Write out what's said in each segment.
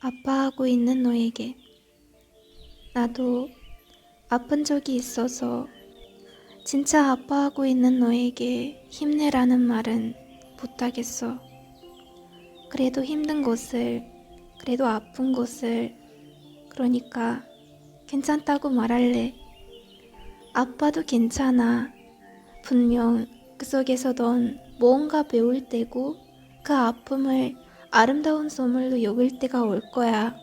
아파하고 있는 너에게 나도 아픈 적이 있어서 진짜 아파하고 있는 너에게 힘내라는 말은 못하겠어. 그래도 힘든 곳을, 그래도 아픈 곳을, 그러니까 괜찮다고 말할래. 아파도 괜찮아. 분명 그 속에서 넌 무언가 배울 때고 그 아픔을 아름다운 선물로 여길 때가 올 거야.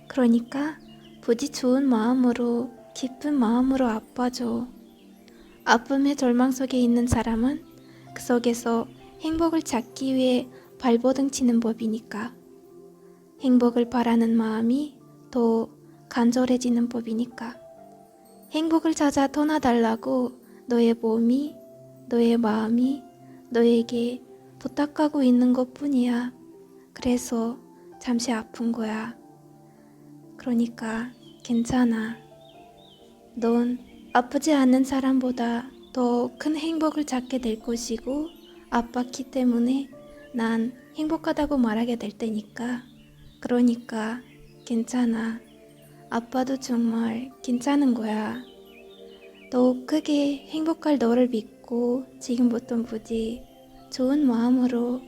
그러니까 부디 좋은 마음으로, 기쁜 마음으로 아파줘. 아픔의 절망 속에 있는 사람은 그 속에서 행복을 찾기 위해 발버둥 치는 법이니까. 행복을 바라는 마음이 더 간절해지는 법이니까. 행복을 찾아 떠나달라고 너의 몸이, 너의 마음이 너에게 부탁하고 있는 것뿐이야. 그래서 잠시 아픈 거야. 그러니까 괜찮아. 넌 아프지 않는 사람보다 더 큰 행복을 찾게 될 것이고 아팠기 때문에 난 행복하다고 말하게 될 테니까. 그러니까 괜찮아. 아빠도 정말 괜찮은 거야. 더 크게 행복할 너를 믿고 지금부터 부디 좋은 마음으로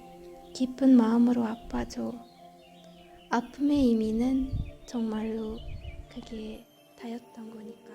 기쁜 마음으로 아파줘. 아픔의 의미는 정말로 그게 다였던 거니까.